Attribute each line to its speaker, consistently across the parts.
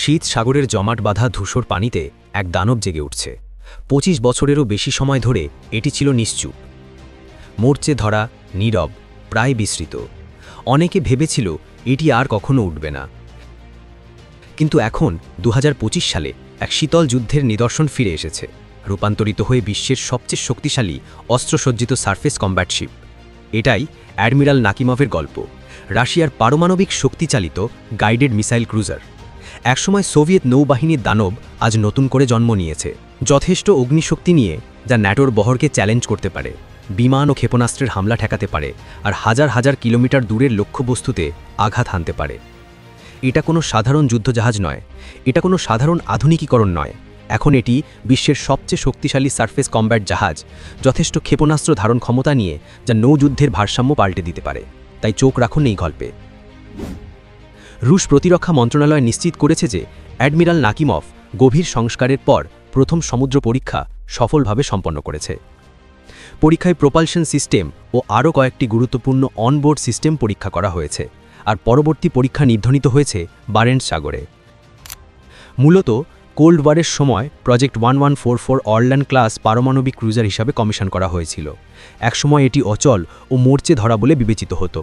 Speaker 1: শীত সাগরের জমাট বাঁধা ধূসর পানিতে এক দানব জেগে উঠছে। ২৫ বছরেরও বেশি সময় ধরে এটি ছিল নিশ্চুপ, মরচে ধরা, নীরব, প্রায় বিস্মৃত। অনেকে ভেবেছিল এটি আর কখনো উঠবে না। কিন্তু এখন ২০২৫ সালে এক শীতল যুদ্ধের নিদর্শন ফিরে এসেছে, রূপান্তরিত হয়ে বিশ্বের সবচেয়ে শক্তিশালী অস্ত্রসজ্জিত সারফেস কম্ব্যাট শিপ। এটাই অ্যাডমিরাল নাকিমভের গল্প, রাশিয়ার পারমাণবিক শক্তিচালিত গাইডেড মিসাইল ক্রুজার। একসময় সোভিয়েত নৌবাহিনীর দানব আজ নতুন করে জন্ম নিয়েছে, যথেষ্ট অগ্নিশক্তি নিয়ে যা ন্যাটোর বহরকে চ্যালেঞ্জ করতে পারে, বিমান ও ক্ষেপণাস্ত্রের হামলা ঠেকাতে পারে, আর হাজার হাজার কিলোমিটার দূরের লক্ষ্যবস্তুতে আঘাত হানতে পারে। এটা কোনো সাধারণ যুদ্ধজাহাজ নয়, এটা কোনো সাধারণ আধুনিকীকরণ নয়। এখন এটি বিশ্বের সবচেয়ে শক্তিশালী সারফেস কম্ব্যাট জাহাজ, যথেষ্ট ক্ষেপণাস্ত্র ধারণ ক্ষমতা নিয়ে যা নৌযুদ্ধের ভারসাম্য পাল্টে দিতে পারে। তাই চোখ রাখুন এই গল্পে। রুশ প্রতিরক্ষা মন্ত্রণালয় নিশ্চিত করেছে যে অ্যাডমিরাল নাকিমভ গভীর সংস্কারের পর প্রথম সমুদ্র পরীক্ষা সফলভাবে সম্পন্ন করেছে। পরীক্ষায় প্রোপালশন সিস্টেম ও আরও কয়েকটি গুরুত্বপূর্ণ অনবোর্ড সিস্টেম পরীক্ষা করা হয়েছে, আর পরবর্তী পরীক্ষা নির্ধারিত হয়েছে বারেন্টস সাগরে। মূলত কোল্ড ওয়ারের সময় প্রজেক্ট 1144 অরল্যান্ড ক্লাস পারমাণবিক ক্রুজার হিসাবে কমিশন করা হয়েছিল। একসময় এটি অচল ও মরচে ধরা বলে বিবেচিত হতো।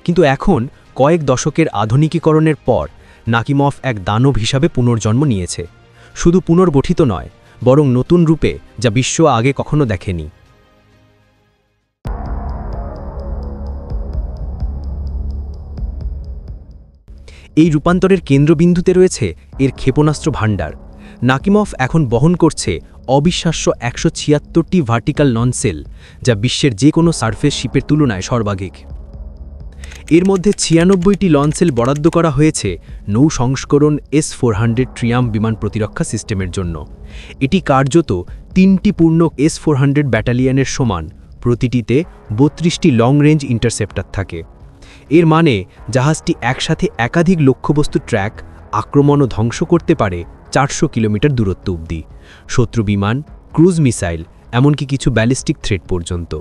Speaker 1: কিন্তু এখন কয়েক দশকের আধুনিকীকরণের পর নাকিমভ এক দানব হিসাবে পুনর্জন্ম নিয়েছে। শুধু পুনর্গঠিত নয়, বরং নতুন রূপে, যা বিশ্ব আগে কখনো দেখেনি। এই রূপান্তরের কেন্দ্রবিন্দুতে রয়েছে এর ক্ষেপণাস্ত্র ভাণ্ডার। নাকিমভ এখন বহন করছে অবিশ্বাস্য ১৭৬টি ভার্টিক্যাল ননসেল, যা বিশ্বের যে কোনো সারফেস শিপের তুলনায় সর্বাধিক। এর মধ্যে ৯৬টি লঞ্চেল বরাদ্দ করা হয়েছে নৌ সংস্করণ S-400 ট্রিয়াম্ফ বিমান প্রতিরক্ষা সিস্টেমের জন্য। এটি কার্যত ৩টি পূর্ণ S-400 ব্যাটালিয়নের সমান, প্রতিটিতে ৩২টি লং রেঞ্জ ইন্টারসেপ্টর থাকে। এর মানে জাহাজটি একসাথে একাধিক লক্ষ্যবস্তু ট্র্যাক, আক্রমণ ও ধ্বংস করতে পারে ৪০০ কিলোমিটার দূরত্ব অবধি, শত্রু বিমান, ক্রুজ মিসাইল, এমনকি কিছু ব্যালিস্টিক থ্রেট পর্যন্ত।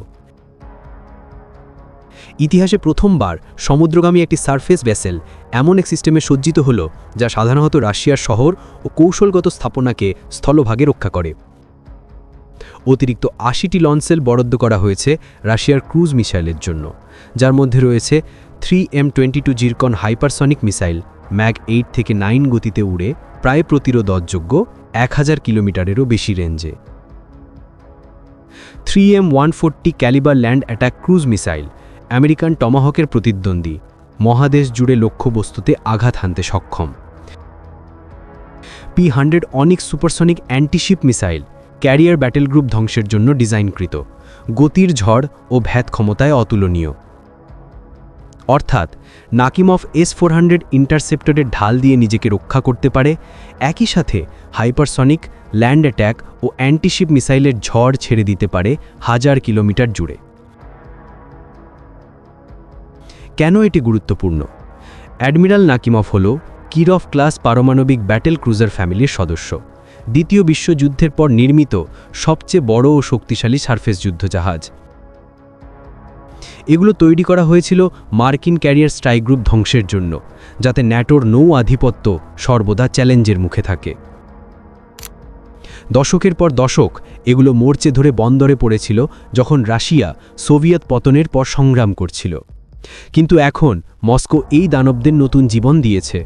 Speaker 1: ইতিহাসে প্রথমবার সমুদ্রগামী একটি সারফেস ভেসেল এমন এক সিস্টেমে সজ্জিত হল, যা সাধারণত রাশিয়ার শহর ও কৌশলগত স্থাপনাকে স্থলভাগে রক্ষা করে। অতিরিক্ত ৮০টি লঞ্চেল বরাদ্দ করা হয়েছে রাশিয়ার ক্রুজ মিসাইলের জন্য, যার মধ্যে রয়েছে 3M22 জিরকন হাইপারসনিক মিসাইল, ম্যাগ ৮ থেকে ৯ গতিতে উড়ে প্রায় প্রতিরোধযোগ্য ১০০০ কিলোমিটারেরও বেশি রেঞ্জে। 3M140 calibre land attack cruise missile, American টমাহকের প্রতিদ্বন্দ্বী, মহাদেশ জুড়ে লক্ষ্যবস্তুতে আঘাত হানতে সক্ষম। P-100 Onyx supersonic antiship missile, carrier battle group ধ্বংসের জন্য ডিজাইনকৃত, গতির ঝড় ও ভ্যাদ ক্ষমতায় অতুলনীয়। অর্থাৎ নাকিমভ S-400 ইন্টারসেপ্টরের ঢাল দিয়ে নিজেকে রক্ষা করতে পারে, একই সাথে হাইপারসনিক, ল্যান্ড অ্যাট্যাক ও অ্যান্টিশিপ মিসাইলের ঝড় ছেড়ে দিতে পারে ১০০০ কিলোমিটার জুড়ে। কেন এটি গুরুত্বপূর্ণ? অ্যাডমিরাল নাকিমভ হল কিরভ ক্লাস পারমাণবিক ব্যাটেল ক্রুজার ফ্যামিলির সদস্য, দ্বিতীয় বিশ্বযুদ্ধের পর নির্মিত সবচেয়ে বড় ও শক্তিশালী সারফেস যুদ্ধজাহাজ। এগুলো তৈরি করা হয়েছিল মার্কিন ক্যারিয়ার স্ট্রাইক গ্রুপ ধ্বংসের জন্য, যাতে ন্যাটোর নৌ আধিপত্য সর্বদা চ্যালেঞ্জের মুখে থাকে। দশকের পর দশক এগুলো মরচে ধরে বন্দরে পড়েছিল যখন রাশিয়া সোভিয়েত পতনের পর সংগ্রাম করছিল। কিন্তু এখন মস্কো এই দানবদের নতুন জীবন দিয়েছে,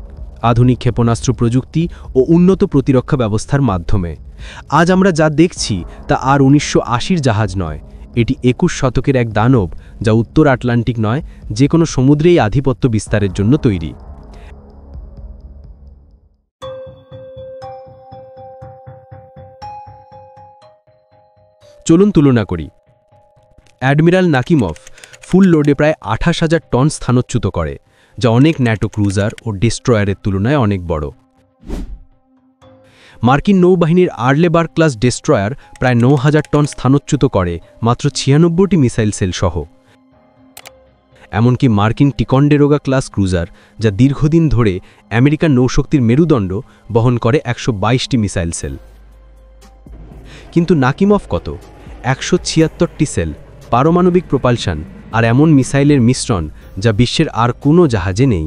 Speaker 1: আধুনিক ক্ষেপণাস্ত্র প্রযুক্তি ও উন্নত প্রতিরক্ষা ব্যবস্থার মাধ্যমে। আজ আমরা যা দেখছি তা আর ১৯৮০-র জাহাজ নয়, এটি ২১ শতকের এক দানব, যা উত্তর আটলান্টিক নয়, যে কোনো সমুদ্রেই আধিপত্য বিস্তারের জন্য তৈরি। চলুন তুলনা করি। অ্যাডমিরাল নাকিমভ ফুল লোডে প্রায় ২৮,০০০ টন স্থানচ্যুত করে, যা অনেক ন্যাটো ক্রুজার ও ডেস্ট্রয়ারের তুলনায় অনেক বড়। মার্কিন নৌবাহিনীর আর্লেবার্গ ক্লাস ডেস্ট্রয়ার প্রায় ৯,০০০ টন স্থানচ্যুত করে মাত্র ৯৬টি মিসাইল সেল সহ। এমনকি মার্কিন টিকন্ডেরোগা ক্লাস ক্রুজার, যা দীর্ঘদিন ধরে আমেরিকান নৌশক্তির মেরুদণ্ড, বহন করে ১২২টি মিসাইল সেল। কিন্তু নাকিমভ কত? ১৭৬টি সেল, পারমাণবিক প্রোপালশন আর এমন মিসাইলের মিশ্রণ যা বিশ্বের আর কোনো জাহাজে নেই।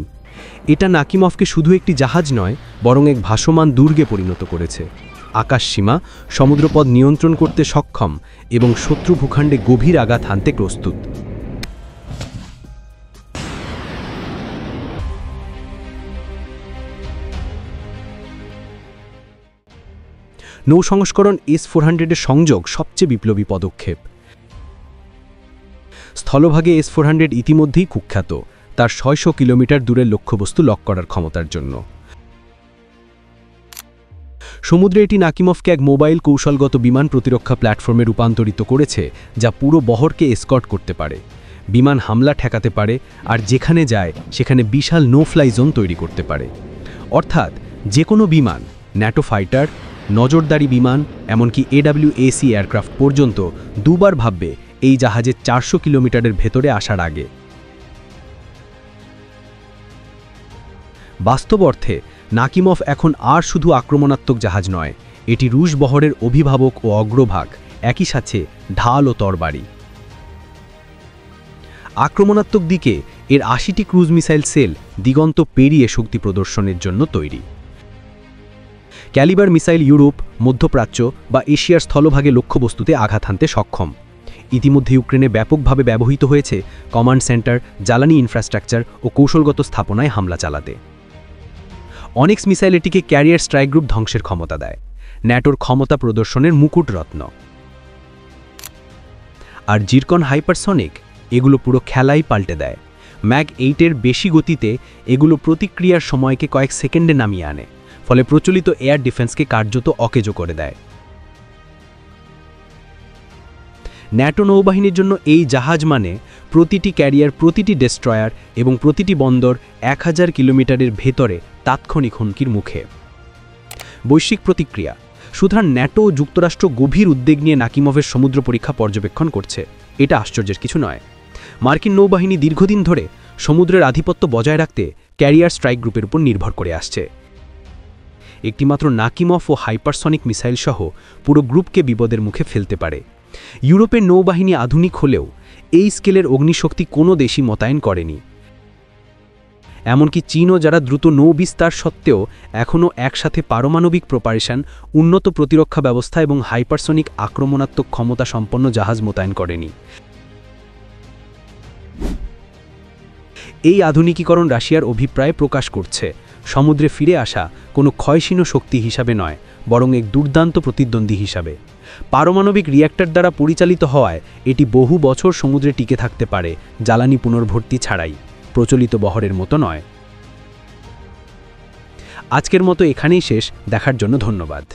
Speaker 2: এটা নাকিমভকে শুধু একটি জাহাজ নয়, বরং এক ভাসমান দুর্গে পরিণত করেছে। আকাশসীমা, সমুদ্রপথ নিয়ন্ত্রণ করতে সক্ষম এবং শত্রু ভূখণ্ডে গভীর আঘাত হানতে প্রস্তুত। নৌ সংস্করণ S-400-এর সংযোগ সবচেয়ে বিপ্লবী পদক্ষেপ। স্থলভাগে S-400 ইতিমধ্যেই কুখ্যাত তার 600 কিলোমিটার দূরের লক্ষ্যবস্তু লক করার ক্ষমতার জন্য। সমুদ্রে এটি নাকিমভকে এক মোবাইল কৌশলগত বিমান প্রতিরক্ষা প্ল্যাটফর্মে রূপান্তরিত করেছে, যা পুরো বহরকে এসকর্ট করতে পারে, বিমান হামলা ঠেকাতে পারে, আর যেখানে যায় সেখানে বিশাল নো ফ্লাই জোন তৈরি করতে পারে। অর্থাৎ যে কোনো বিমান, ন্যাটো ফাইটার, নজরদারি বিমান, এমনকি AWAC এয়ারক্রাফট পর্যন্ত দুবার ভাববে এই জাহাজের 400 কিলোমিটারের ভেতরে আসার আগে। বাস্তব অর্থে নাকিমভ এখন আর শুধু আক্রমণাত্মক জাহাজ নয়, এটি রুশ বহরের অভিভাবক ও অগ্রভাগ, একই সাথে ঢাল ও তরবারি। আক্রমণাত্মক দিকে এর 80টি ক্রুজ মিসাইল সেল দিগন্ত পেরিয়ে শক্তি প্রদর্শনের জন্য তৈরি। ক্যালিবার মিসাইল ইউরোপ, মধ্যপ্রাচ্য বা এশিয়ার স্থলভাগে লক্ষ্যবস্তুতে আঘাত হানতে সক্ষম। ইতিমধ্যে ইউক্রেনে ব্যাপকভাবে ব্যবহৃত হয়েছে কমান্ড সেন্টার, জ্বালানি ইনফ্রাস্ট্রাকচার ও কৌশলগত স্থাপনায় হামলা চালাতে। অনিক্স মিসাইল এটিকে ক্যারিয়ার স্ট্রাইক গ্রুপ ধ্বংসের ক্ষমতা দেয়, ন্যাটোর ক্ষমতা প্রদর্শনের মুকুটরত্ন। আর জিরকন হাইপারসনিক এগুলো পুরো খেলাই পাল্টে দেয়। ম্যাগ 8-এর বেশি গতিতে এগুলো প্রতিক্রিয়ার সময়কে কয়েক সেকেন্ডে নামিয়ে আনে, ফলে প্রচলিত এয়ার ডিফেন্সকে কার্যত অকেজো করে দেয়। ন্যাটো নৌবাহিনীর জন্য এই জাহাজ মানে প্রতিটি ক্যারিয়ার, প্রতিটি ডেস্ট্রয়ার এবং প্রতিটি বন্দর 1000 কিলোমিটারের ভেতরে তাৎক্ষণিক হুমকির মুখে। বৈশ্বিক প্রতিক্রিয়া। সুতরাং ন্যাটো ও যুক্তরাষ্ট্র গভীর উদ্বেগ নিয়ে নাকিমভের সমুদ্র পরীক্ষা পর্যবেক্ষণ করছে। এটা আশ্চর্যের কিছু নয়। মার্কিন নৌবাহিনী দীর্ঘদিন ধরে সমুদ্রের আধিপত্য বজায় রাখতে ক্যারিয়ার স্ট্রাইক গ্রুপের উপর নির্ভর করে আসছে। একটিমাত্র নাকিমভ ও হাইপারসনিক মিসাইল সহ পুরো গ্রুপকে বিপদের মুখে ফেলতে পারে। ইউরোপের নৌবাহিনী আধুনিক হলেও এই স্কেলের অগ্নিশক্তি কোনো দেশই মোতায়েন করেনি। এমনকি চীনও, যারা দ্রুত নৌ বিস্তার সত্ত্বেও এখনও একসাথে পারমাণবিক প্রপারেশন, উন্নত প্রতিরক্ষা ব্যবস্থা এবং হাইপারসনিক আক্রমণাত্মক ক্ষমতা সম্পন্ন জাহাজ মোতায়েন করেনি। এই আধুনিকীকরণ রাশিয়ার অভিপ্রায় প্রকাশ করছে সমুদ্রে ফিরে আসা কোনো ক্ষয়শীর্ণ শক্তি হিসাবে নয়, বরং এক দুর্দান্ত প্রতিদ্বন্দ্বী হিসাবে। পারমাণবিক রিয়্যাক্টর দ্বারা পরিচালিত হওয়ায় এটি বহু বছর সমুদ্রে টিকে থাকতে পারে, জ্বালানি পুনর্ভর্তি ছাড়াই, প্রচলিত বহরের মতো নয়। আজকের মতো এখানেই শেষ। দেখার জন্য ধন্যবাদ।